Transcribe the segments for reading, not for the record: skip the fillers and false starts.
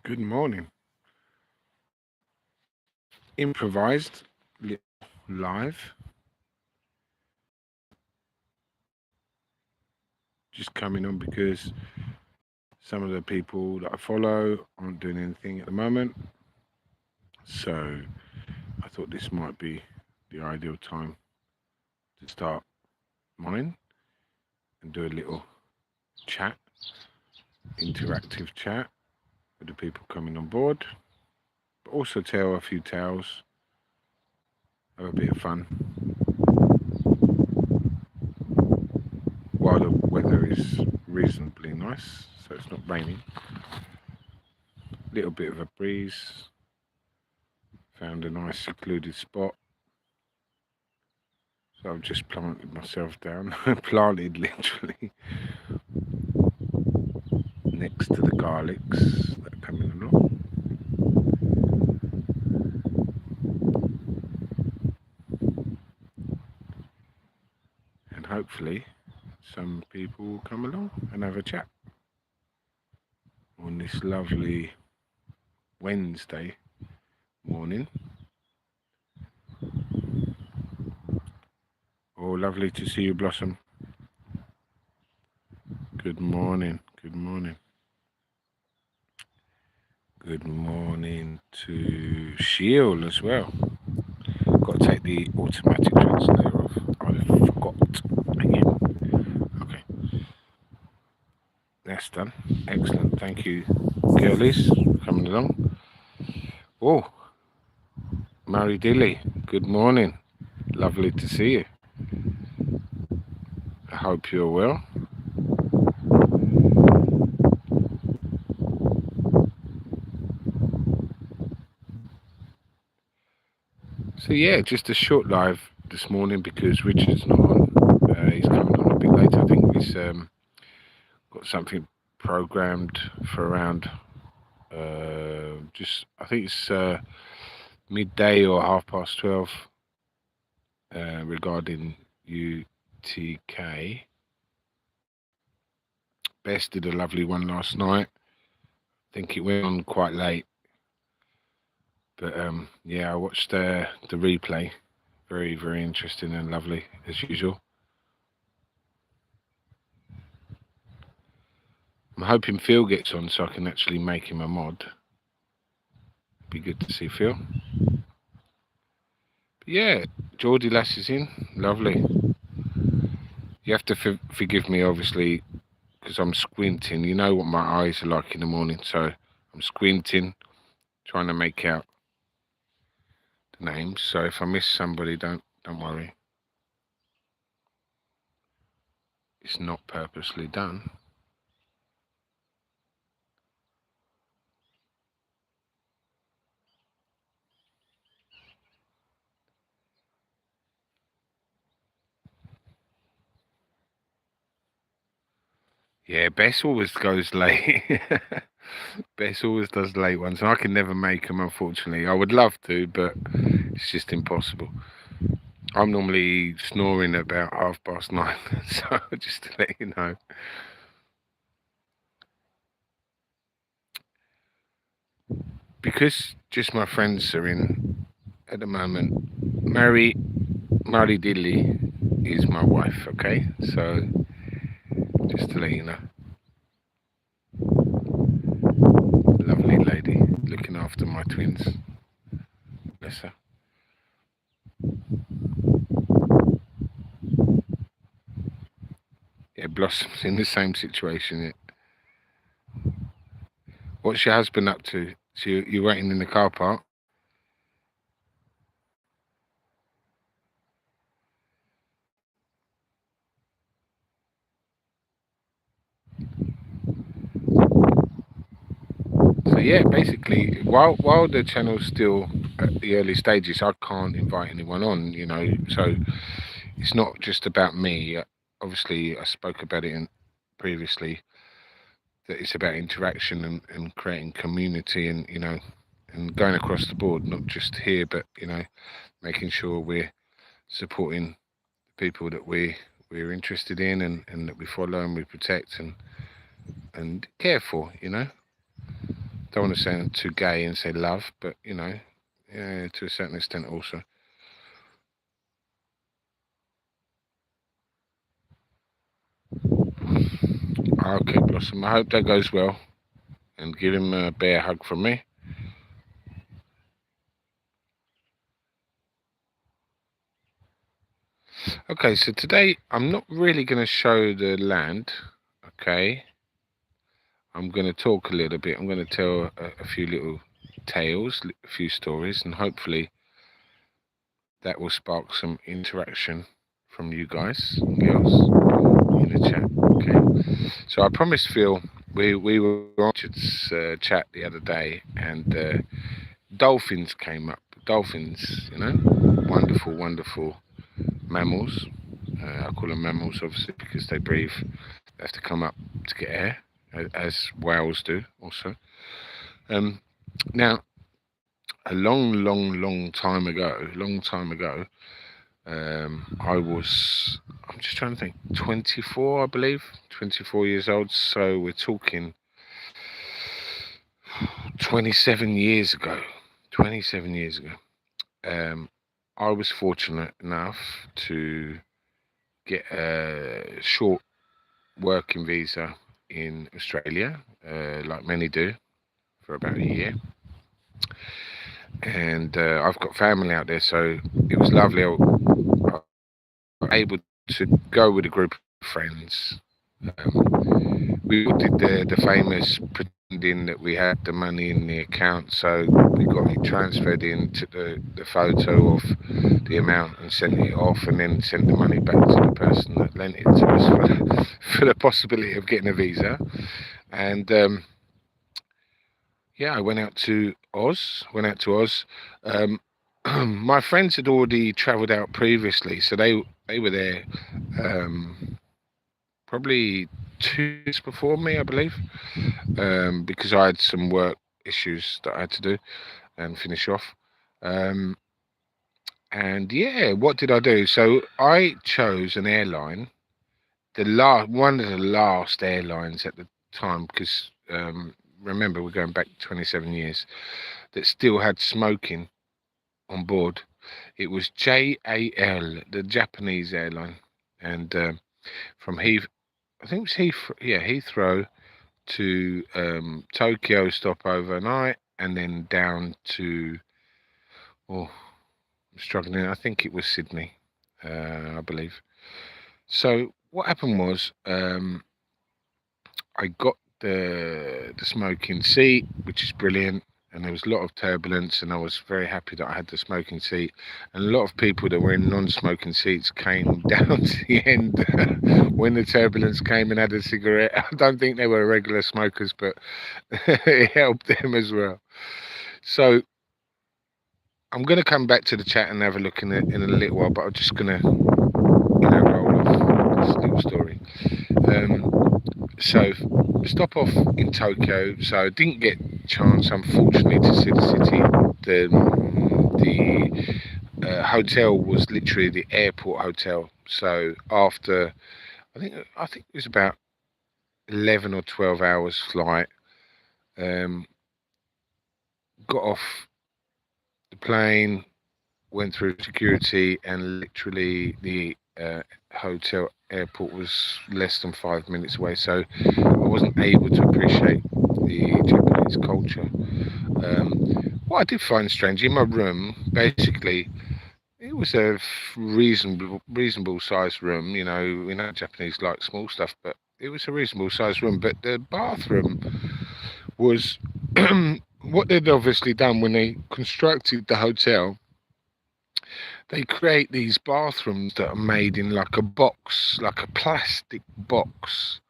Good morning. Improvised live. Just coming on because some of the people that I follow aren't doing anything at the moment. So I thought this might be the ideal time to start mine and do a little chat, interactive chat with the people coming on board, but also tell a few tales, have a bit of fun while the weather is reasonably nice, so it's not raining. Little bit of a breeze. Found a nice secluded spot. So I've just planted myself down, planted literally next to the garlics that are coming along. And hopefully some people will come along and have a chat on this lovely Wednesday morning. Oh, lovely to see you, Blossom. Good morning. Good morning. Good morning to Shield as well. Got to take the automatic translator off. I forgot again. Okay, that's done. Excellent. Thank you, girlies, for coming along. Oh, Mary Dilly. Good morning. Lovely to see you. I hope you're well. So yeah, just a short live this morning because Richard's not on. He's coming on a bit later. I think he's got something programmed for around I think it's midday or 12:30 regarding UTK. Bess did a lovely one last night. I think it went on quite late. But yeah, I watched the replay. Very, very interesting and lovely as usual. I'm hoping Phil gets on so I can actually make him a mod. Be good to see Phil. But yeah, Geordie Lass is in. Lovely. You have to forgive me, obviously, because I'm squinting. You know what my eyes are like in the morning, so I'm squinting, trying to make out the names. So if I miss somebody, don't worry. It's not purposely done. Yeah, Bess always goes late. Bess always does late ones, and I can never make them, unfortunately. I would love to, but it's just impossible. I'm normally snoring about 9:30, so just to let you know. Because just my friends are in at the moment, Mary Diddley is my wife, okay? So just to let you know. Lovely lady, looking after my twins. Bless her. Yeah, Blossom's in the same situation. What's your husband up to? So you're waiting in the car park? So yeah, basically, while the channel's still at the early stages, I can't invite anyone on. You know, so it's not just about me. Obviously, I spoke about it previously that it's about interaction and creating community, and you know, and going across the board, not just here, but you know, making sure we're supporting the people that we're interested in and that we follow and we protect and care for. You know, don't want to sound too gay and say love, but you know, yeah, to a certain extent also. Okay, Blossom. I hope that goes well, and give him a bear hug from me. Okay, so today I'm not really going to show the land. Okay, I'm going to talk a little bit. I'm going to tell a few little tales, a few stories, and hopefully that will spark some interaction from you guys and girls in the chat. Okay, so I promised Phil we were on Richard's chat the other day, and dolphins came up. Dolphins, you know, wonderful, wonderful mammals. I call them mammals, obviously, because they breathe. They have to come up to get air, as whales do, also. Now, a long time ago, I'm just trying to think, 24, I believe, 24 years old. So we're talking 27 years ago. 27 years ago. I was fortunate enough to get a short working visa in Australia, like many do, for about a year. And I've got family out there, so it was lovely. I was able to go with a group of friends. We all did the famous pretending that we had the money in the account, so we got it transferred in, took the photo of the amount and sent it off, and then sent the money back to the person that lent it to us for the possibility of getting a visa. And yeah, I went out to Oz. My friends had already travelled out previously, so they were there probably 2 years before me, I believe, because I had some work issues that I had to do and finish off. And yeah, what did I do? So I chose an airline, one of the last airlines at the time, because remember, we're going back 27 years, that still had smoking on board. It was JAL, the Japanese airline, and from I think it was Heathrow to Tokyo, stop overnight, and then down to, I'm struggling, I think it was Sydney, I believe. So what happened was, I got the smoking seat, which is brilliant, and there was a lot of turbulence, and I was very happy that I had the smoking seat. And a lot of people that were in non-smoking seats came down to the end when the turbulence came and had a cigarette. I don't think they were regular smokers, but it helped them as well. So I'm going to come back to the chat and have a look in a little while, but I'm just going to roll off this little story. So stop off in Tokyo. So I didn't get a chance, unfortunately, to see the city. The hotel was literally the airport hotel. So after, I think it was about 11 or 12 hours flight, got off the plane, went through security, and literally the hotel airport was less than 5 minutes away. So I wasn't able to appreciate the Japanese culture. What I did find strange, in my room, basically, it was a reasonable sized room. You know, we know Japanese like small stuff, but it was a reasonable sized room. But the bathroom was what they'd obviously done when they constructed the hotel. They create these bathrooms that are made in like a box, like a plastic box.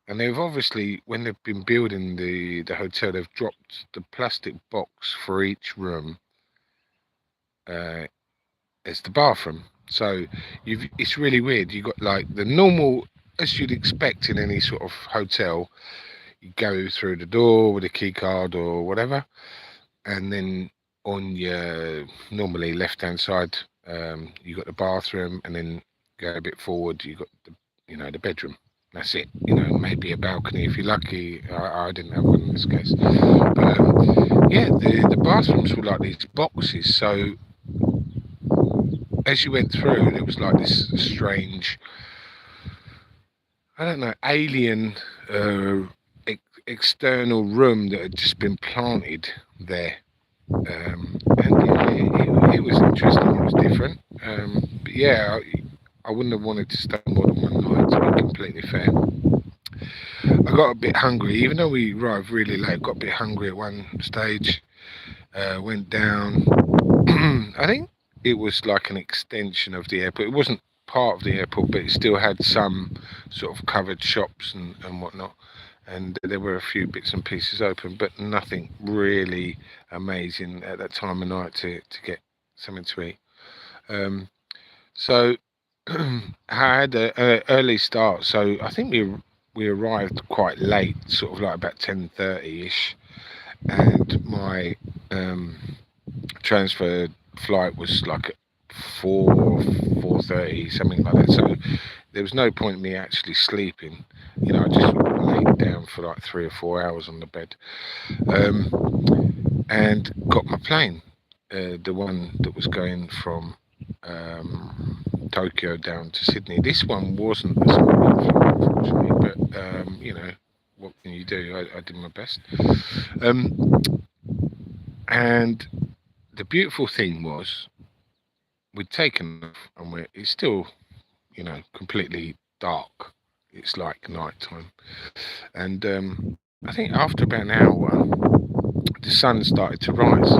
And they've obviously, when they've been building the hotel, they've dropped the plastic box for each room as the bathroom. So it's really weird. You've got like the normal, as you'd expect in any sort of hotel, you go through the door with a key card or whatever, and then on your normally left-hand side, you got the bathroom, and then go a bit forward, you got the bedroom. That's it. Maybe a balcony if you're lucky. I didn't have one in this case. But yeah, the bathrooms were like these boxes. So as you went through, there was like this strange, I don't know, alien external room that had just been planted there. And yeah, it was interesting. It was different. But yeah, I wouldn't have wanted to stay more than one night, to be completely fair. I got a bit hungry, even though we arrived really late. Got a bit hungry at one stage. Went down. I think it was like an extension of the airport. It wasn't part of the airport, but it still had some sort of covered shops and whatnot. And there were a few bits and pieces open, but nothing really amazing at that time of night to get something to eat. So I had an early start. So I think we arrived quite late, sort of like about 10:30ish, and my transfer flight was like at 4:30, something like that. So there was no point in me actually sleeping. I just laid down for like 3 or 4 hours on the bed, and got my plane, the one that was going from Tokyo down to Sydney. This one wasn't as smooth, unfortunately, but what can you do? I did my best. And the beautiful thing was, we'd taken off, and it's still, completely dark. It's like nighttime, and I think after about an hour, the sun started to rise,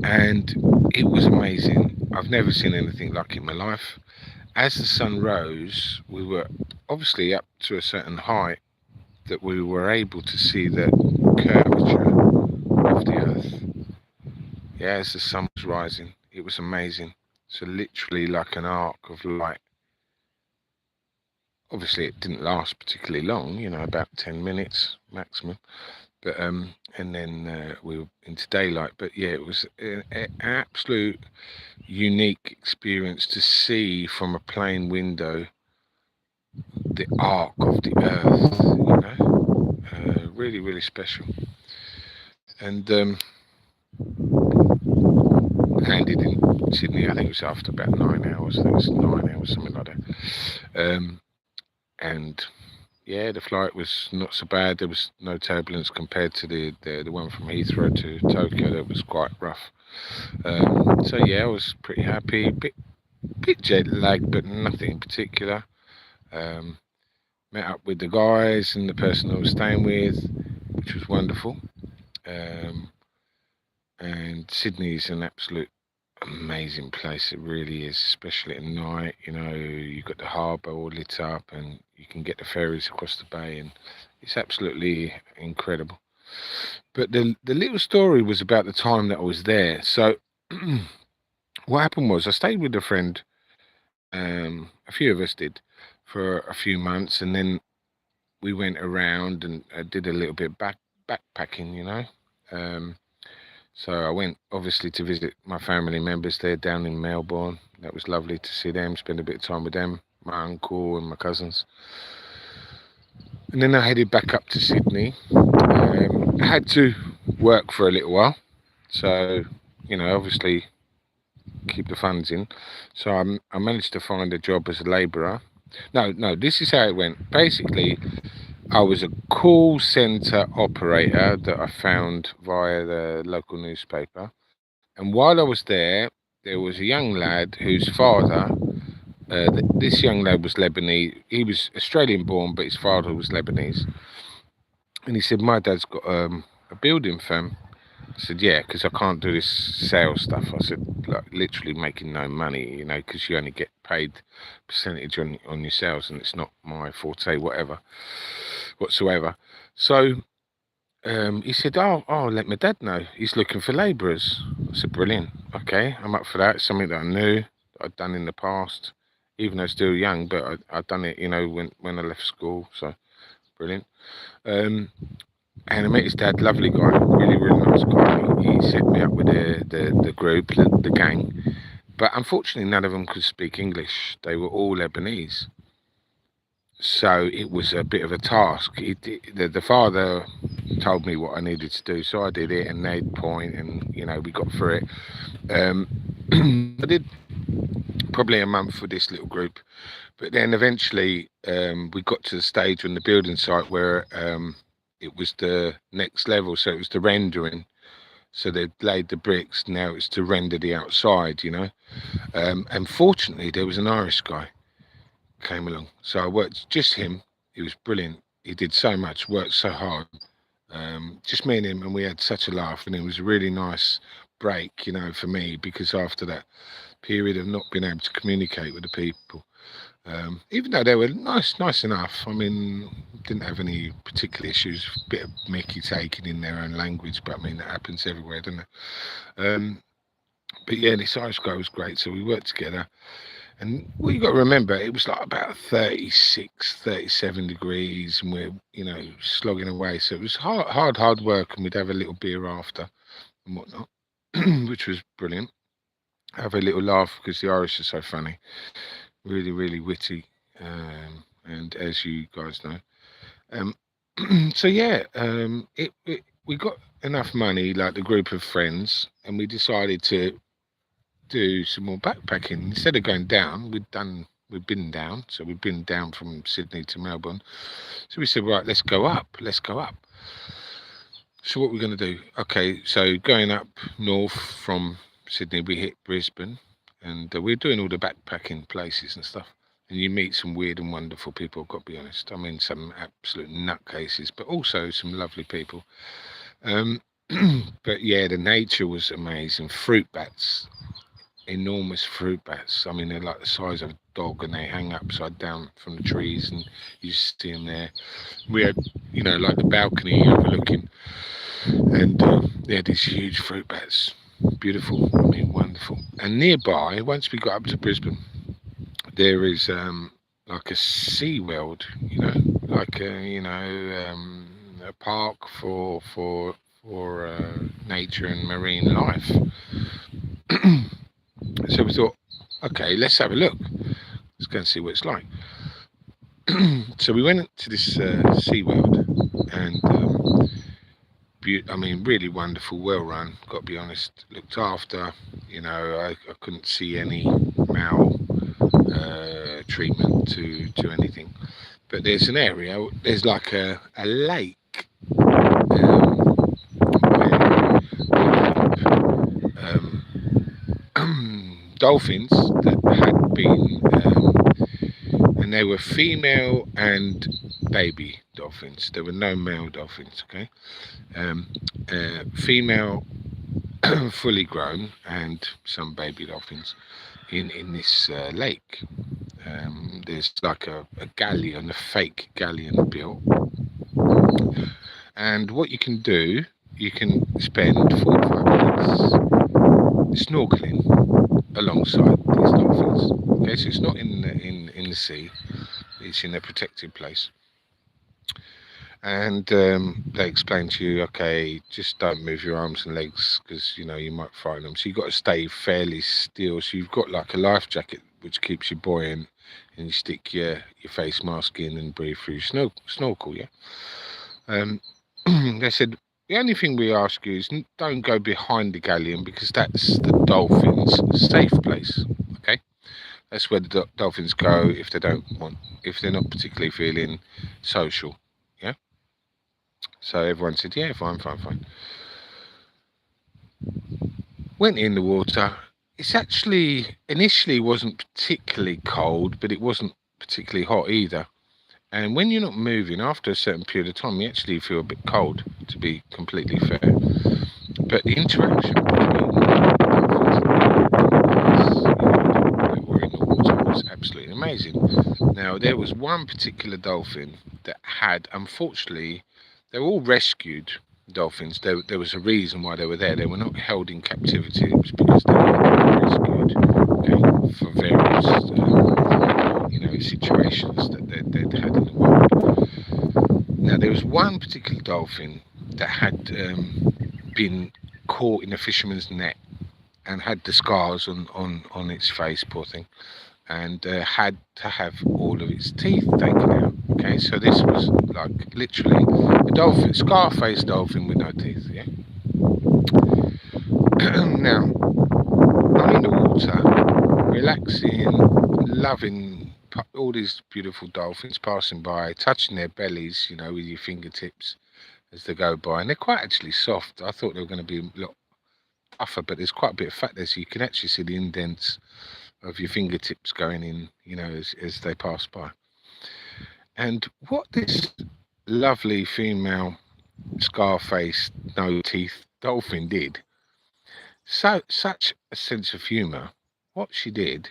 and it was amazing. I've never seen anything like it in my life. As the sun rose, we were obviously up to a certain height that we were able to see the curvature of the earth. Yeah, as the sun was rising, it was amazing. So literally like an arc of light. Obviously it didn't last particularly long, about 10 minutes maximum. But and then we were into daylight. But yeah, it was an absolute unique experience to see from a plane window the arc of the earth. Really, really special. And landed in Sydney. I think it was after about 9 hours. I think it was 9 hours, something like that. And yeah, the flight was not so bad. There was no turbulence compared to the one from Heathrow to Tokyo. That was quite rough. So yeah, I was pretty happy. Bit jet lagged, but nothing in particular. Met up with the guys and the person I was staying with, which was wonderful. And Sydney's an absolute amazing place. It really is, especially at night. You've got the harbour all lit up, and you can get the ferries across the bay, and it's absolutely incredible. But the little story was about the time that I was there. So what happened was, I stayed with a friend, a few of us did, for a few months, and then we went around and did a little bit backpacking. So I went obviously to visit my family members there down in Melbourne. That was lovely to see them, spend a bit of time with them, my uncle and my cousins. And then I headed back up to Sydney. I had to work for a little while, so obviously keep the funds in. So I managed to find a job as a labourer. No, this is how it went. Basically, I was a call centre operator that I found via the local newspaper. And while I was there was a young lad whose father, this young lad was Lebanese. He was Australian born, but his father was Lebanese. And he said, my dad's got a building firm. I said, yeah, because I can't do this sales stuff. I said, like, literally making no money, because you only get paid percentage on your sales, and it's not my forte, whatsoever. So he said, I'll let my dad know. He's looking for labourers. I said, brilliant. Okay, I'm up for that. It's something that I knew that I'd done in the past, even though still young, but I'd done it, when I left school. So brilliant. And I met his dad, lovely guy, really, really nice guy. He set me up with the group, the gang. But unfortunately, none of them could speak English. They were all Lebanese. so it was a bit of a task. The father told me what I needed to do, so I did it, and they'd point, and we got through it. I did probably a month with this little group, but then eventually we got to the stage on the building site where it was the next level, so it was the rendering. So they'd laid the bricks, now it's to render the outside, and fortunately there was an Irish guy came along, so I worked just him. He was brilliant, he did so much, worked so hard, just me and him, and we had such a laugh, and it was a really nice break, for me, because after that period of not being able to communicate with the people, even though they were nice enough, I mean, didn't have any particular issues, a bit of Mickey taking in their own language, but I mean that happens everywhere, doesn't it? But yeah, this Irish guy was great, so we worked together. And what you got to remember, it was like about 36, 37 degrees, and we're, slogging away. So it was hard work, and we'd have a little beer after and whatnot, which was brilliant. Have a little laugh because the Irish are so funny, really, really witty, and as you guys know. So yeah, we got enough money, like the group of friends, and we decided to do some more backpacking. Instead of going down, we've been down, so we've been down from Sydney to Melbourne. So we said, right, let's go up. So what we're going to do? Okay, so going up north from Sydney, we hit Brisbane, and we're doing all the backpacking places and stuff. And you meet some weird and wonderful people, I've got to be honest. I mean, some absolute nutcases, but also some lovely people. But yeah, the nature was amazing. Fruit bats, enormous fruit bats. I mean, they're like the size of a dog, and they hang upside down from the trees, and you just see them there. We had, like the balcony overlooking, and they had these huge fruit bats. Beautiful, I mean, wonderful. And nearby, once we got up to Brisbane, there is like a SeaWorld, like a park for nature and marine life. So we thought, okay, let's have a look. Let's go and see what it's like. So we went to this SeaWorld, and I mean, really wonderful, well run, got to be honest, looked after. I couldn't see any treatment to anything. But there's an area, there's like a lake where dolphins that had been, and they were female and baby dolphins. There were no male dolphins, okay? Female, fully grown, and some baby dolphins in this lake. There's like a galleon, a fake galleon built. And what you can do, you can spend 45 minutes snorkeling alongside these dolphins. Okay, so it's not in the sea, it's in a protected place. And they explain to you, okay, just don't move your arms and legs because you might frighten them. So you've got to stay fairly still. So you've got like a life jacket which keeps you buoyant, and you stick your face mask in and breathe through your snorkel. Yeah. They said the only thing we ask you is don't go behind the galleon because that's the dolphins' safe place. Okay, that's where the dolphins go if they're not particularly feeling social. Yeah. So everyone said, yeah, fine. Went in the water. It's actually initially wasn't particularly cold, but it wasn't particularly hot either. And when you're not moving, after a certain period of time, you actually feel a bit cold, to be completely fair. But the interaction between the dolphins that were in the water was absolutely amazing. Now, there was one particular dolphin that had, unfortunately, they were all rescued dolphins. There was a reason why they were there. They were not held in captivity. It was because they were rescued, okay, for various situations that they'd had in the world. Now, there was one particular dolphin that had been caught in a fisherman's net and had the scars on its face, poor thing. and had to have all of its teeth taken out. Okay, so this was like literally a dolphin, scar-faced dolphin with no teeth. Yeah. Now I'm in the water, relaxing, loving all these beautiful dolphins passing by, touching their bellies, with your fingertips as they go by, and they're quite actually soft. I thought they were going to be a lot tougher, but there's quite a bit of fat there, so you can actually see the indents of your fingertips going in, as they pass by. And what this lovely female scar-faced, no teeth dolphin did, such a sense of humour. What she did,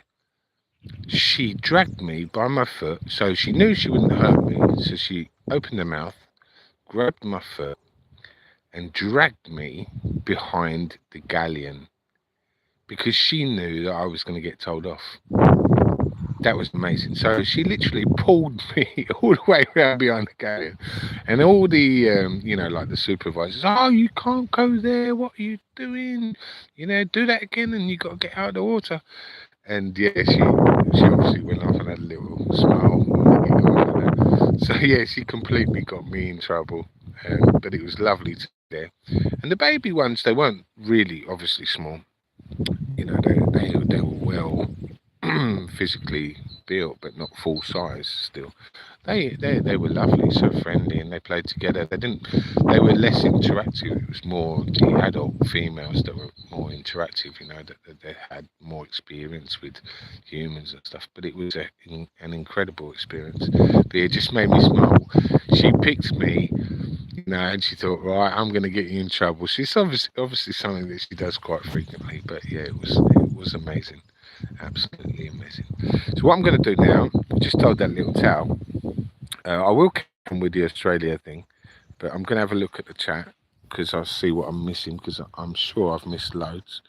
she dragged me by my foot, so she knew she wouldn't hurt me. So she opened her mouth, grabbed my foot, and dragged me behind the galleon because she knew that I was going to get told off. That was amazing. So she literally pulled me all the way around behind the galleon, and all the, like the supervisors, oh, you can't go there. What are you doing? Do that again, and you got to get out of the water. And yeah, she obviously went off and had a little smile. So yeah, she completely got me in trouble. But it was lovely to be there. And the baby ones, they weren't really obviously small. They were well physically built, but not full size still. They were lovely, so friendly, and they played together. They were less interactive. It was more the adult females that were more interactive, that they had more experience with humans and stuff. But it was an incredible experience. But it just made me smile. She picked me, and she thought, right, I'm going to get you in trouble. She's obviously something that she does quite frequently. But yeah, it was amazing. Absolutely amazing. So what I'm going to do now, just told that little tale. I will come with the Australia thing, but I'm going to have a look at the chat because I'll see what I'm missing, because I'm sure I've missed loads.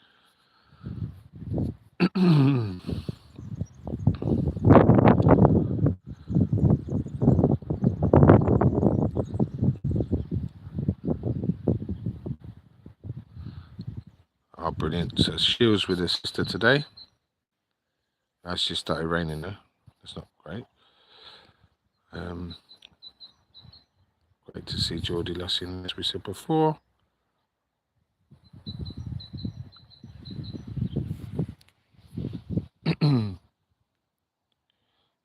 Oh, brilliant. So she was with her sister today. It's just started raining now. That's not great. Great to see Geordie Lussing, as we said before.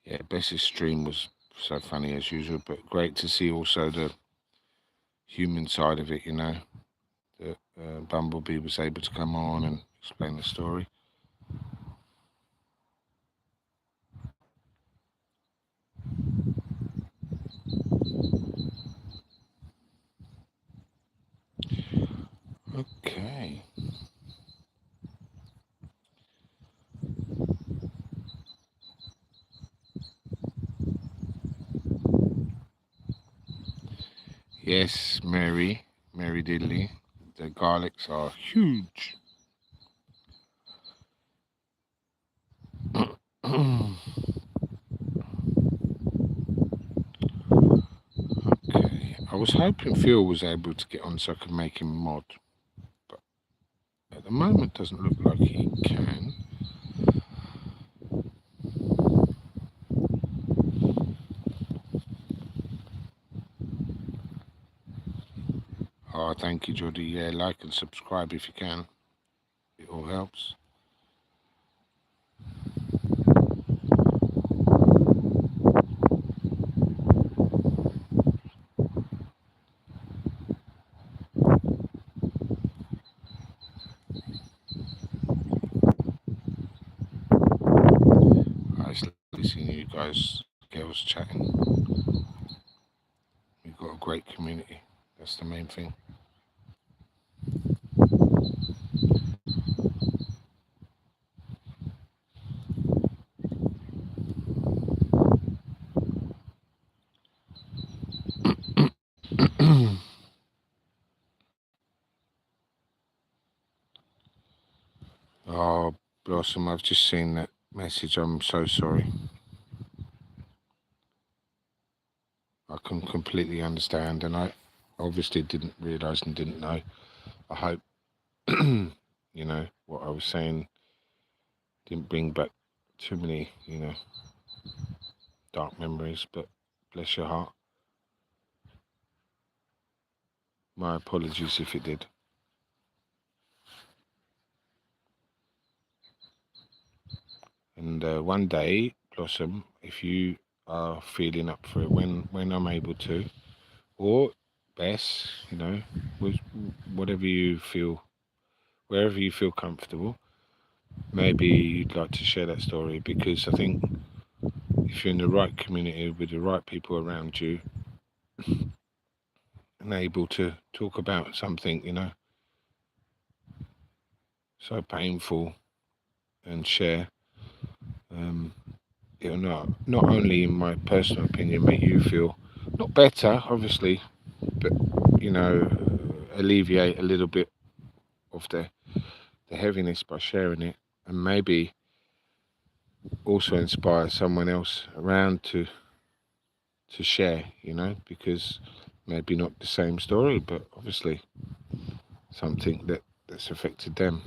Yeah, Bess's stream was so funny as usual, but great to see also the human side of it, that Bumblebee was able to come on and explain the story. Okay. Yes, Mary Diddley. The garlics are huge. Okay. I was hoping Phil was able to get on so I could make him mod, but at the moment doesn't look like he can. Oh, thank you, Jordy. Yeah, like and subscribe if you can. It all helps. It's lovely seeing you guys, girls, chatting. We've got a great community. That's the main thing. Oh, Blossom, I've just seen that message. I'm so sorry. I can completely understand, and I obviously didn't realise and didn't know. I hope, what I was saying didn't bring back too many, dark memories, but bless your heart. My apologies if it did. And one day, Blossom, if you are feeling up for it, when I'm able to, or Bess, whatever you feel, wherever you feel comfortable, maybe you'd like to share that story, because I think if you're in the right community with the right people around you and able to talk about something, so painful and share, it'll not only, in my personal opinion, make you feel not better, obviously, but alleviate a little bit of the heaviness by sharing it, and maybe also inspire someone else around to share, because maybe not the same story, but obviously something that's affected them.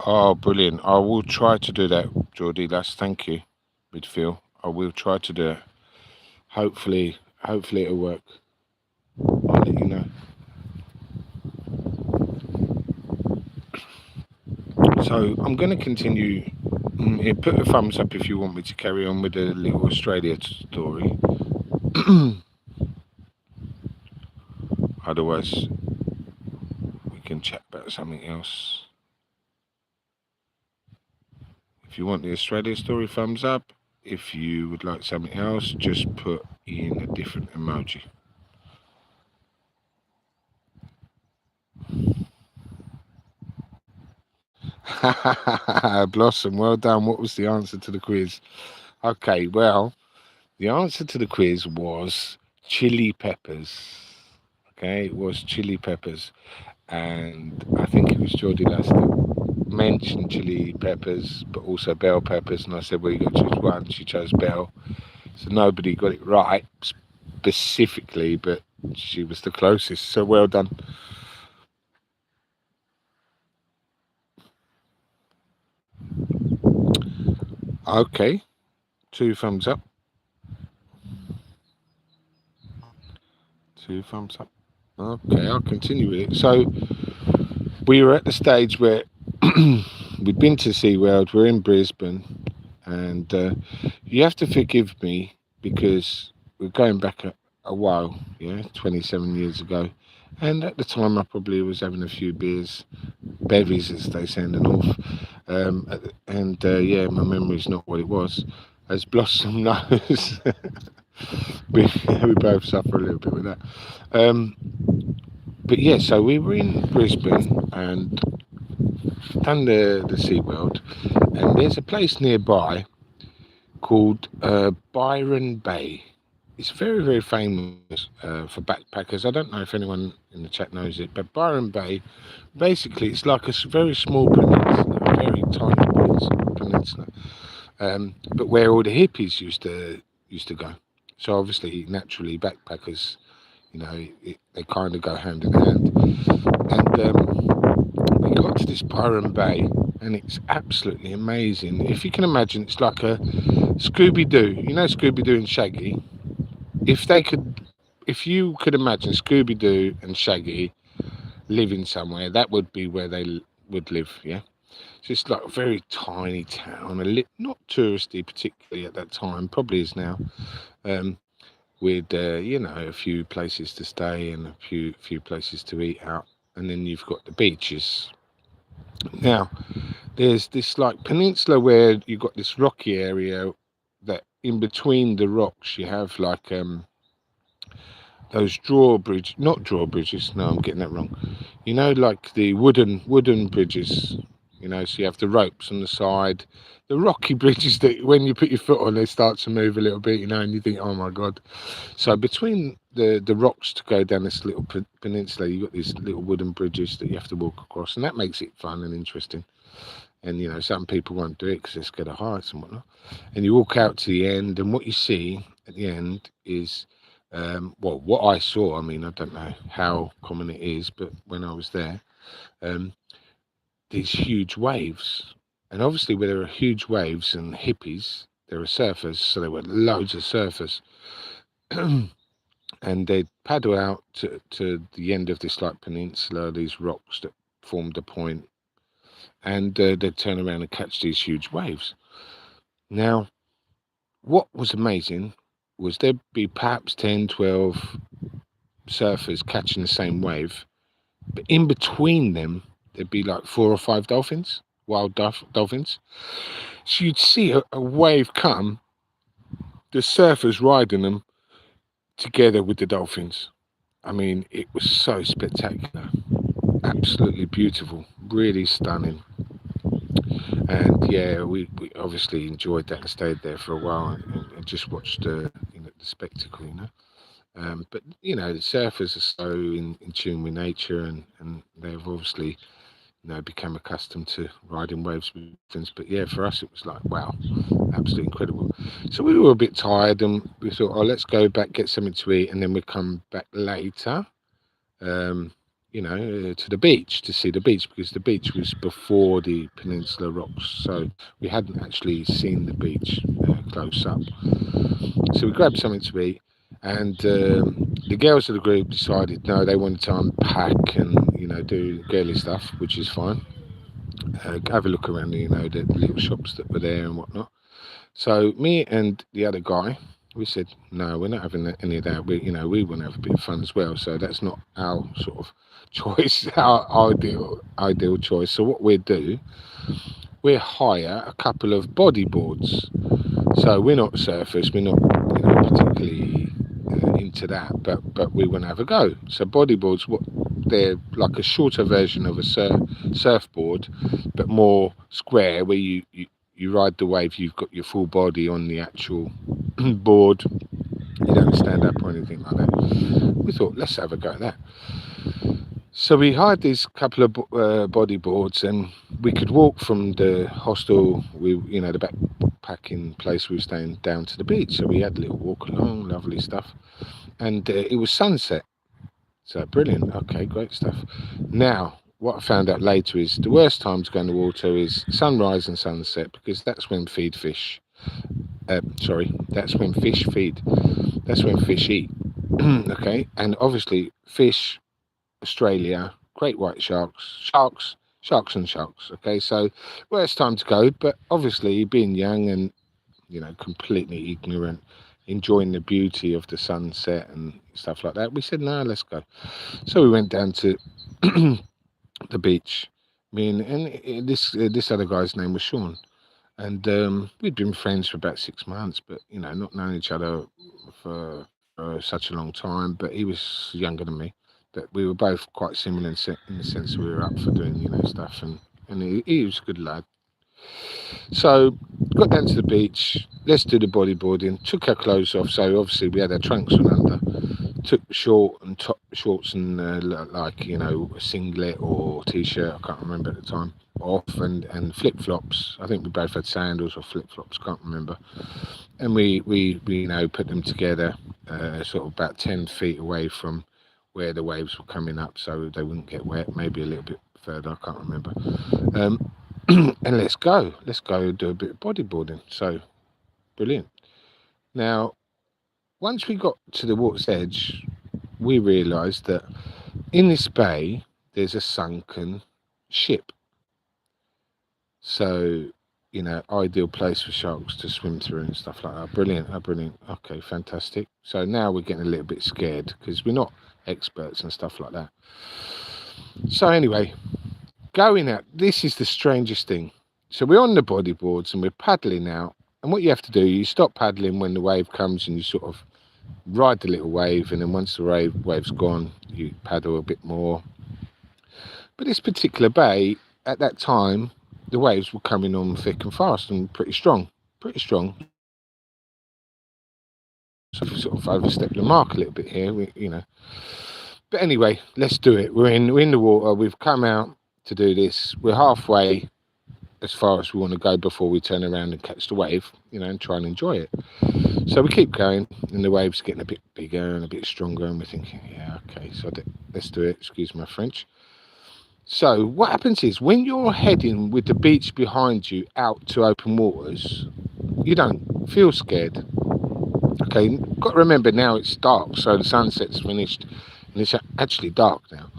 Oh, brilliant. I will try to do that, Geordie. Thank you, Midfield. I will try to do it. Hopefully it'll work. I'll let you know. So I'm going to continue. Put a thumbs up if you want me to carry on with the little Australia story. Otherwise, we can chat about something else. If you want the Australia story, thumbs up. If you would like something else, just put in a different emoji. Blossom, well done. What was the answer to the quiz? Okay, well, the answer to the quiz was chili peppers. Okay, it was chili peppers. And I think it was Geordie Lass that mentioned chili peppers, but also bell peppers. And I said, well, you got to choose one. She chose bell. So nobody got it right specifically, but she was the closest. So well done. Okay, 2 thumbs up. 2 thumbs up. Okay, I'll continue with it. So we were at the stage where we'd been to SeaWorld, we're in Brisbane, and you have to forgive me because we're going back a while, 27 years ago. And at the time, I probably was having a few beers, bevies, as they say in the north. And my memory's not what it was. As Blossom knows, we both suffer a little bit with that. But yeah, so we were in Brisbane and done the SeaWorld, and there's a place nearby called Byron Bay. It's very, very famous for backpackers. I don't know if anyone in the chat knows it, but Byron Bay, basically, it's like a very small peninsula, a very tiny peninsula, but where all the hippies used to go. So obviously, naturally, backpackers, they kind of go hand in hand. And we got to this Byron Bay, and it's absolutely amazing. If you can imagine, it's like a Scooby-Doo. You know Scooby-Doo and Shaggy? If you could imagine Scooby-Doo and Shaggy living somewhere, that would be where they would live, yeah? So it's like a very tiny town, not touristy particularly at that time, probably is now, with a few places to stay and a few places to eat out, and then you've got the beaches. Now, there's this like peninsula where you've got this rocky area that in between the rocks you have like those not drawbridges. No, I'm getting that wrong. Like the wooden bridges. So you have the ropes on the side, the rocky bridges that when you put your foot on, they start to move a little bit. And you think, oh my god. So between the rocks to go down this little peninsula, you got these little wooden bridges that you have to walk across, and that makes it fun and interesting. And some people won't do it because they're scared of heights and whatnot. And you walk out to the end, and what you see at the end is Well, what I saw, I mean, I don't know how common it is, but when I was there, um, these huge waves. And obviously, where there are huge waves and hippies, there are surfers, so there were loads of surfers. And they'd paddle out to the end of this like peninsula, these rocks that formed a point, and they'd turn around and catch these huge waves. Now, what was amazing was there'd be perhaps 10, 12 surfers catching the same wave, but in between them, there'd be like 4 or 5 dolphins, wild dolphins. So you'd see a wave come, the surfers riding them together with the dolphins. I mean, it was so spectacular, absolutely beautiful, really stunning. And yeah, we obviously enjoyed that and stayed there for a while and just watched the spectacle, But the surfers are so in tune with nature, and they've obviously become accustomed to riding waves with things. But yeah, for us it was like, wow, absolutely incredible. So we were a bit tired, and we thought, oh, let's go back, get something to eat, and then we'd come back later. To the beach to see the beach, because the beach was before the Peninsula Rocks, so we hadn't actually seen the beach close up. So we grabbed something to eat, and the girls of the group decided no, they wanted to unpack and do girly stuff, which is fine. Have a look around, the little shops that were there and whatnot. So me and the other guy, we said, no, we're not having any of that. We want to have a bit of fun as well. So that's not our sort of choice, our ideal choice. So what we'd do, we'd hire a couple of bodyboards. So we're not surfers, we're not particularly into that, but we want to have a go. So bodyboards, they're like a shorter version of a surfboard, but more square, where you ride the wave, you've got your full body on the actual board, you don't stand up or anything like that. We thought, let's have a go at that. So we hired these couple of bodyboards, and we could walk from the hostel, the backpacking place we were staying, down to the beach. So we had a little walk along, lovely stuff, and it was sunset. So brilliant. Okay, great stuff. Now, what I found out later is the worst time to go in the water is sunrise and sunset, because that's when fish. That's when fish feed. That's when fish eat. Okay, and obviously fish, Australia, great white sharks. Okay, so worst time to go, but obviously being young and completely ignorant, enjoying the beauty of the sunset and stuff like that, we said, no, let's go. So we went down to the beach. And this other guy's name was Sean, and we'd been friends for about 6 months, but not known each other for such a long time. But he was younger than me, but we were both quite similar in the sense we were up for doing stuff, and he was a good lad. So got down to the beach, let's do the bodyboarding, took our clothes off, so obviously we had our trunks on under, took shorts and a singlet or t-shirt, I can't remember at the time, off, and flip-flops. I think we both had sandals or flip-flops, can't remember. And we put them together sort of about 10 feet away from where the waves were coming up, so they wouldn't get wet, maybe a little bit further, I can't remember. And let's go do a bit of bodyboarding. So brilliant. Now, once we got to the water's edge, we realised that in this bay there's a sunken ship. So, ideal place for sharks to swim through and stuff like that. Brilliant. Okay, fantastic. So now we're getting a little bit scared because we're not experts and stuff like that. So anyway, going out, this is the strangest thing. So we're on the bodyboards and we're paddling out, and what you have to do, you stop paddling when the wave comes and you sort of ride the little wave, and then once the wave's gone, you paddle a bit more. But this particular bay, at that time, the waves were coming on thick and fast and pretty strong. So we sort of overstepped the mark a little bit here, But anyway, let's do it. We're in the water. We've come out to do this. We're halfway as far as we want to go before we turn around and catch the wave, and try and enjoy it. So we keep going, and the wave's getting a bit bigger and a bit stronger, and we're thinking, yeah, okay, so let's do it. Excuse my French. So what happens is when you're heading with the beach behind you out to open waters, you don't feel scared. Okay, got to remember now it's dark, so the sunset's finished, and it's actually dark now.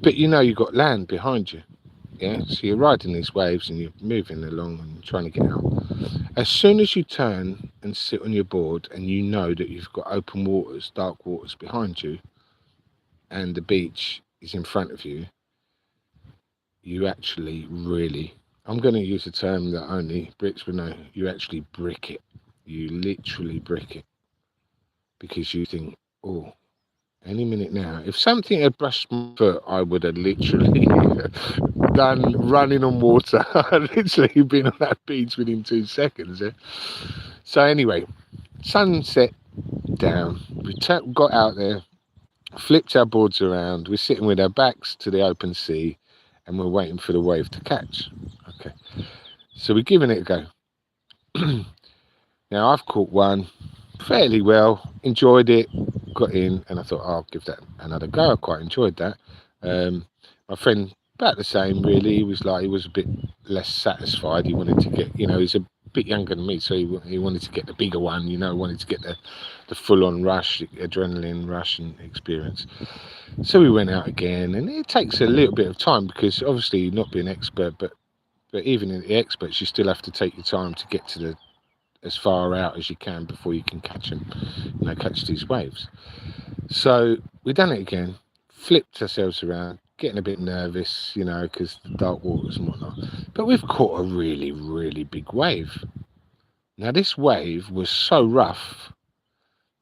But you've got land behind you. Yeah, so you're riding these waves and you're moving along and trying to get out. As soon as you turn and sit on your board and you know that you've got open waters, dark waters behind you, and the beach is in front of you, you actually really, I'm going to use a term that only Brits would know, you actually brick it. You literally brick it. Because you think, oh, any minute now, if something had brushed my foot, I would have literally done running on water. I'd literally been on that beach within 2 seconds. Yeah? So anyway, sunset down. We got out there, flipped our boards around. We're sitting with our backs to the open sea, and we're waiting for the wave to catch. Okay, so we're giving it a go. Now I've caught one fairly well, enjoyed it, got in, and I thought, I'll give that another go. I quite enjoyed that. My friend, about the same really. He was a bit less satisfied. He wanted to get, he's a bit younger than me, so he wanted to get the bigger one, wanted to get the full-on rush, adrenaline rush and experience. So we went out again, and it takes a little bit of time because obviously not being expert, but even in the experts, you still have to take your time to get to as far out as you can before you can catch them, catch these waves. So we've done it again, flipped ourselves around, getting a bit nervous, because the dark waters and whatnot. But we've caught a really, really big wave. Now this wave was so rough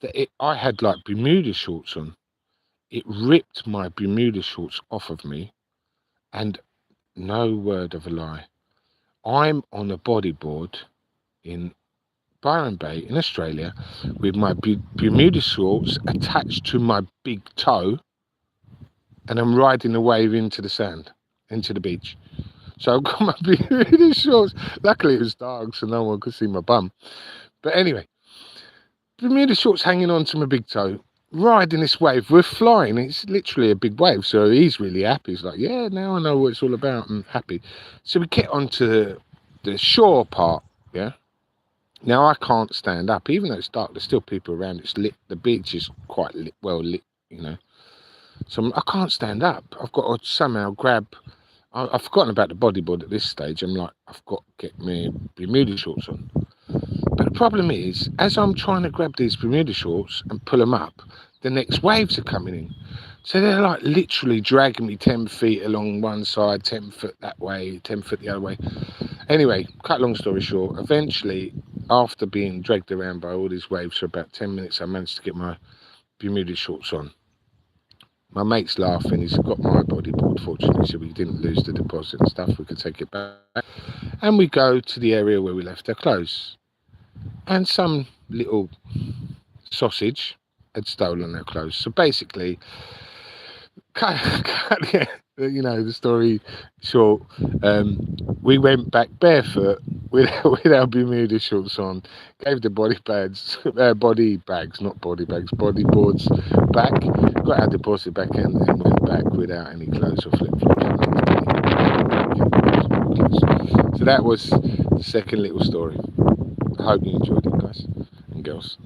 that I had like Bermuda shorts on. It ripped my Bermuda shorts off of me, and no word of a lie, I'm on a bodyboard in Byron Bay in Australia with my Bermuda shorts attached to my big toe, and I'm riding the wave into the sand, into the beach. So I've got my Bermuda shorts. Luckily it was dark so no one could see my bum. But anyway, Bermuda shorts hanging on to my big toe, riding this wave. We're flying. It's literally a big wave. So he's really happy. He's like, yeah, now I know what it's all about. I'm happy. So we get onto the shore part, yeah. Now I can't stand up, even though it's dark. There's still people around. It's lit. The beach is quite well lit, So I can't stand up. I've got to somehow grab. I've forgotten about the bodyboard at this stage. I'm like, I've got to get my Bermuda shorts on. But the problem is, as I'm trying to grab these Bermuda shorts and pull them up, the next waves are coming in. So they're like literally dragging me 10 feet along one side, 10 foot that way, 10 foot the other way. Anyway, cut long story short, eventually, after being dragged around by all these waves for about 10 minutes, I managed to get my Bermuda shorts on. My mate's laughing. He's got my bodyboard, fortunately, so we didn't lose the deposit and stuff. We could take it back. And we go to the area where we left our clothes. And some little sausage had stolen our clothes. So basically, the story short, we went back barefoot with our Bermuda shorts on, gave the bodyboards back, got our deposit back and went back without any clothes or flip-flops. So that was the second little story. I hope you enjoyed it, guys and girls.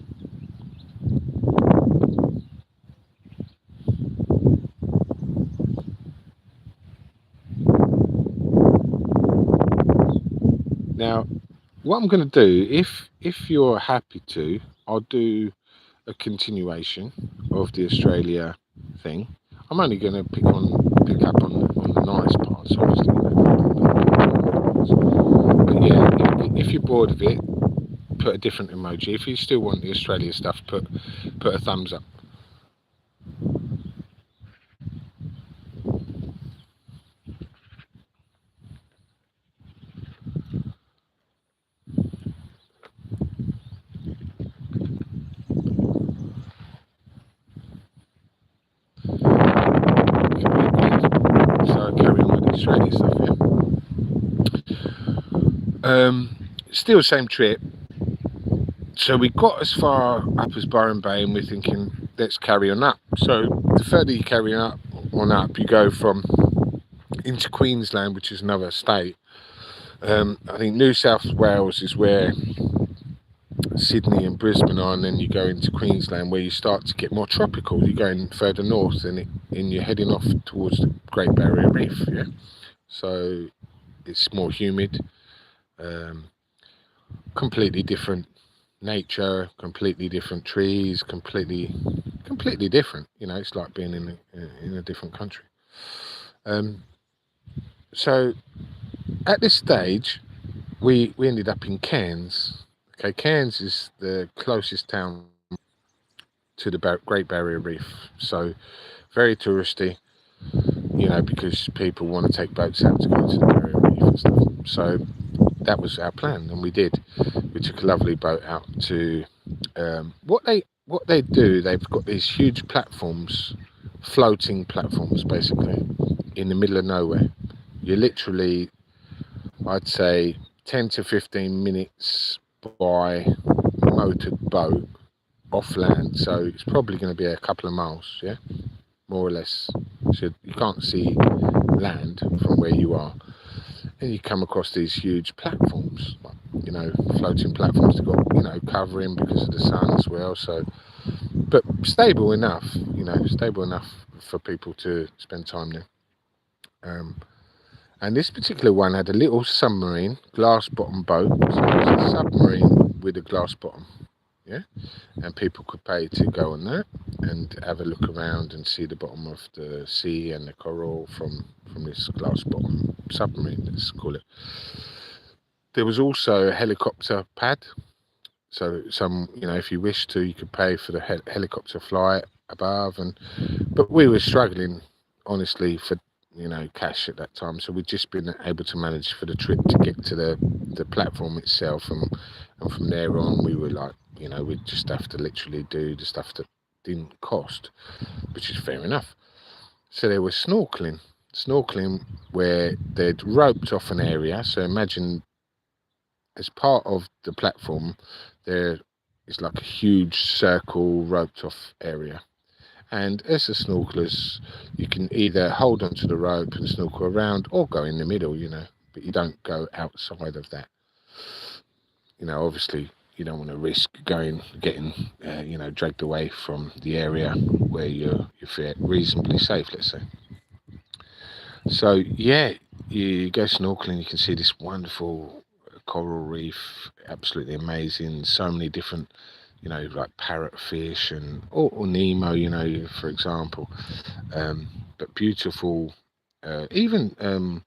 Now, what I'm going to do, if you're happy to, I'll do a continuation of the Australia thing. I'm only going to pick up on the nice parts, obviously. But yeah, if you're bored of it, put a different emoji. If you still want the Australia stuff, put a thumbs up. So carry on with the Australia stuff, yeah. Still same trip. So we got as far up as Byron Bay, and we're thinking, let's carry on up. So the further you carry on up, you go from into Queensland, which is another state. I think New South Wales is where Sydney and Brisbane are, and then you go into Queensland where you start to get more tropical. You're going further north, and you're heading off towards the Great Barrier Reef. Yeah, so it's more humid, completely different nature, completely different trees, completely different. You know, it's like being in a different country. So at this stage, we ended up in Cairns. Okay, Cairns is the closest town to the Great Barrier Reef, so very touristy, you know, because people want to take boats out to go to the Barrier Reef and stuff. So that was our plan, and we did. We took a lovely boat out to what they do. They've got these huge platforms, floating platforms, basically, in the middle of nowhere. You're literally, I'd say, 10 to 15 minutes by motored boat off land, so it's probably going to be a couple of miles, yeah, more or less. So you can't see land from where you are, and you come across these huge platforms, you know, floating platforms. They've got, you know, covering because of the sun as well, so, but stable enough, you know, stable enough for people to spend time there. And this particular one had a little submarine, glass bottom boat. So it was a submarine with a glass bottom, yeah? And people could pay to go on that and have a look around and see the bottom of the sea and the coral from this glass bottom submarine, let's call it. There was also a helicopter pad. So you know, if you wish to, you could pay for the helicopter flight above. But we were struggling, honestly, for, you know, cash at that time, so we'd just been able to manage for the trip to get to the platform itself, and from there on we were like, you know, we'd just have to literally do the stuff that didn't cost, which is fair enough. So there was snorkeling where they'd roped off an area. So imagine, as part of the platform there is like a huge circle roped off area. And as the snorkelers, you can either hold onto the rope and snorkel around, or go in the middle, you know, but you don't go outside of that. You know, obviously, you don't want to risk getting, you know, dragged away from the area where you feel reasonably safe, let's say. So yeah, you go snorkeling, you can see this wonderful coral reef, absolutely amazing. So many different, you know, like parrotfish or Nemo, you know, for example, but beautiful, even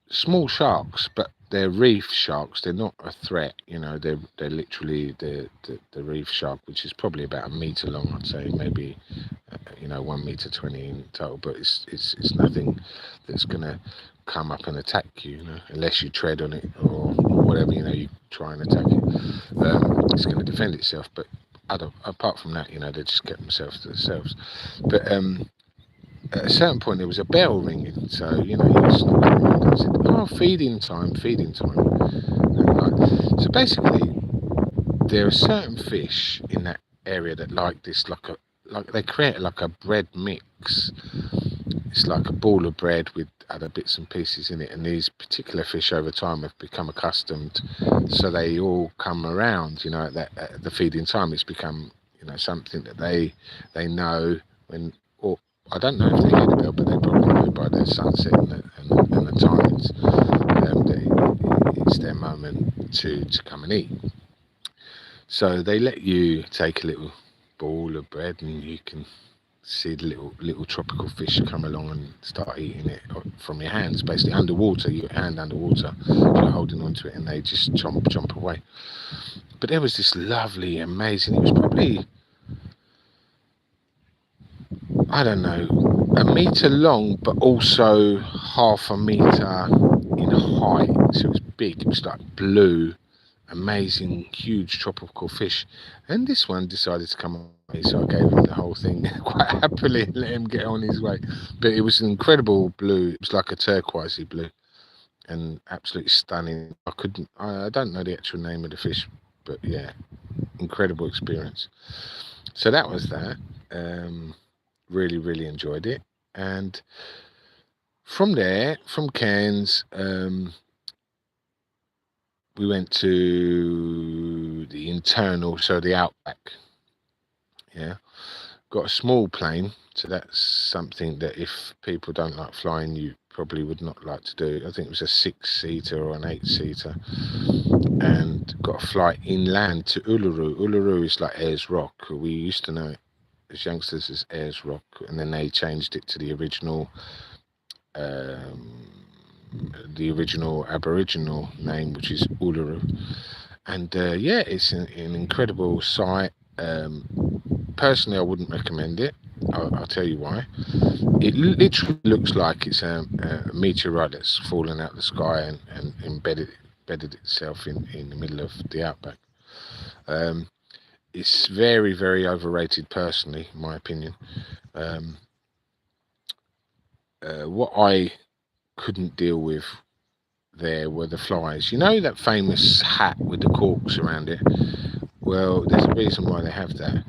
small sharks, but they're reef sharks. They're not a threat, you know. They're literally the reef shark, which is probably about 1 meter long, I'd say, maybe, you know, 1.20 meters in total. But it's nothing that's gonna come up and attack you, you know, unless you tread on it or whatever, you know, you try and attack it. It's going to defend itself, but apart from that, you know, they just get themselves to themselves. But at a certain point there was a bell ringing, so, you know, you were snorkeling around and said, oh, feeding time. So basically there are certain fish in that area that like this, like they create like a bread mix. It's like a ball of bread with other bits and pieces in it, and these particular fish over time have become accustomed, so they all come around, you know, at the feeding time. It's become, you know, something that they know when, or I don't know if they hear the bell, but they probably know by the sunset and the tides that it's their moment to come and eat. So they let you take a little ball of bread, and you can see the little tropical fish come along and start eating it from your hands, basically underwater, your hand underwater, you're holding onto it, and they just chomp away. But there was this lovely, amazing, it was probably, I don't know, 1 meter long, but also 0.5 meter in height. So it was big, it was like blue, amazing, huge tropical fish. And this one decided to come on me, so I gave him the whole thing quite happily and let him get on his way. But it was an incredible blue. It was like a turquoisey blue. and absolutely stunning. I don't know the actual name of the fish, but yeah, incredible experience. So that was that. Really, really enjoyed it. And from there, from Cairns, we went to the internal, so the outback. Yeah, got a small plane, so that's something that if people don't like flying, you probably would not like to do. I think it was a 6-seater or an 8-seater, and got a flight inland to Uluru. Uluru is like Ayers Rock. We used to know it as youngsters as Ayers Rock, and then they changed it to um, the original Aboriginal name, which is Uluru. And yeah, it's an incredible site. Personally, I wouldn't recommend it. I'll tell you why. It literally looks like it's a meteorite that's fallen out of the sky and embedded itself in the middle of the outback. Um, it's very, very overrated, personally, in my opinion. Um, what I couldn't deal with there were the flies. You know that famous hat with the corks around it? Well, there's a reason why they have that.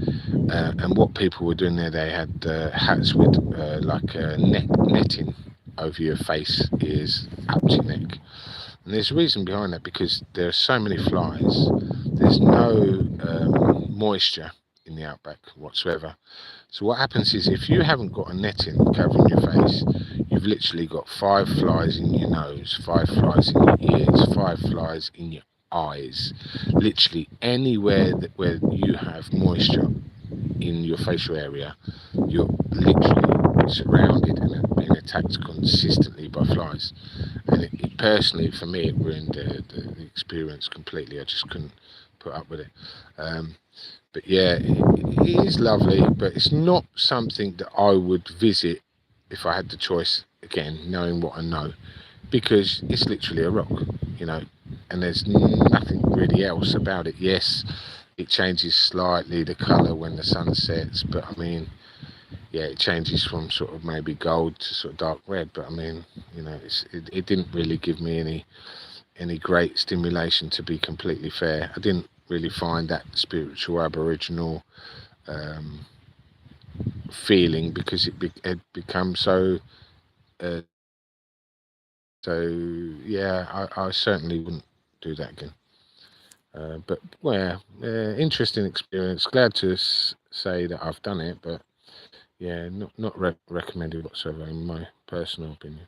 And what people were doing there, they had hats with like netting over your face, ears, up to your neck. And there's a reason behind that, because there are so many flies. There's no moisture in the outback whatsoever. So what happens is, if you haven't got a netting covering your face, you've literally got 5 flies in your nose, 5 flies in your ears, 5 flies in your eyes. Literally anywhere where you have moisture in your facial area, you're literally surrounded and being attacked consistently by flies. And it personally, for me, it ruined the experience completely. I just couldn't put up with it. But yeah, it is lovely, but it's not something that I would visit if I had the choice again, knowing what I know, because it's literally a rock, you know, and there's nothing really else about it. Yes, it changes slightly the colour when the sun sets, but I mean, yeah, it changes from sort of maybe gold to sort of dark red, but I mean, you know, it didn't really give me any great stimulation, to be completely fair. I didn't really find that spiritual Aboriginal feeling, because it had become so uh, so yeah, I certainly wouldn't do that again. But well, interesting experience. Glad to say that I've done it, but yeah, not recommended whatsoever, in my personal opinion.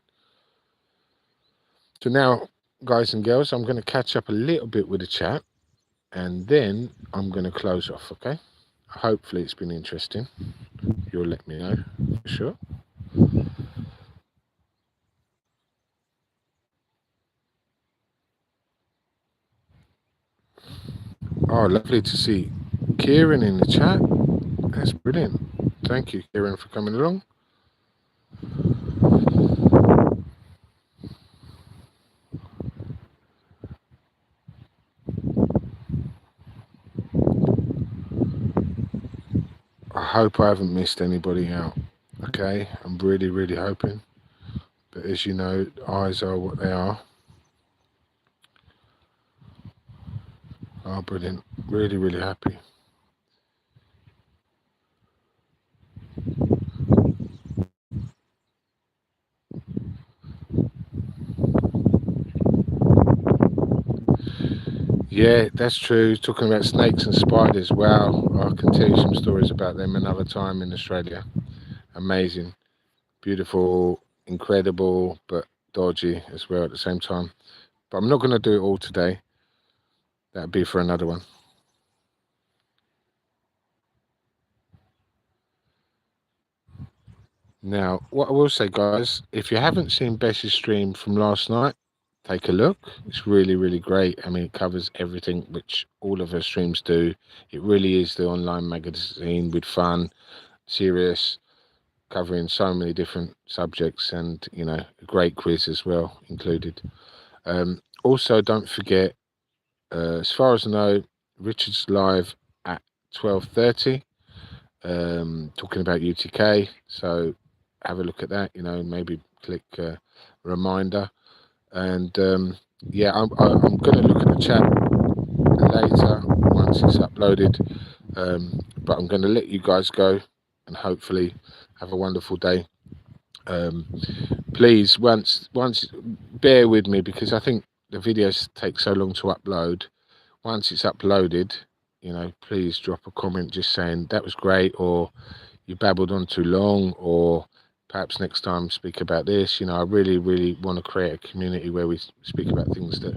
So now, guys and girls, I'm going to catch up a little bit with the chat, and then I'm going to close off. Okay. Hopefully it's been interesting. You'll let me know for sure. Oh, lovely to see Kieran in the chat. That's brilliant. Thank you, Kieran, for coming along. I hope I haven't missed anybody out. Okay, I'm really, really hoping. But as you know, eyes are what they are. Oh, brilliant. Really, really happy. Yeah, that's true. Talking about snakes and spiders. Wow, I can tell you some stories about them another time in Australia. Amazing, beautiful, incredible, but dodgy as well at the same time. But I'm not going to do it all today. That'd be for another one. Now, what I will say, guys, if you haven't seen Bess's stream from last night, take a look. It's really, really great. I mean, it covers everything which all of her streams do. It really is the online magazine with fun, serious, covering so many different subjects, and, you know, a great quiz as well included. Also, don't forget, as far as I know, Richard's live at 12:30, talking about UTK. So have a look at that, you know, maybe click reminder. And yeah, I'm going to look at the chat later once it's uploaded. But I'm going to let you guys go and hopefully have a wonderful day. Please, once bear with me, because I think the videos take so long to upload. Once it's uploaded, please drop a comment just saying that was great, or you babbled on too long, or perhaps next time speak about this. I really want to create a community where we speak about things that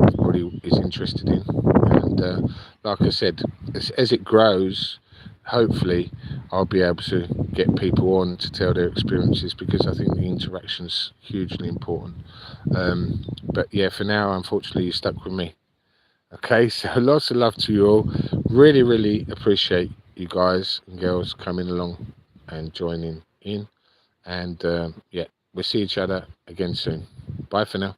everybody is interested in. And like I said, as it grows, hopefully I'll be able to get people on to tell their experiences, because I think the interaction's hugely important. But yeah, for now, unfortunately, you're stuck with me. Okay, so lots of love to you all. Really appreciate you guys and girls coming along and joining in. And yeah, we'll see each other again soon. Bye for now.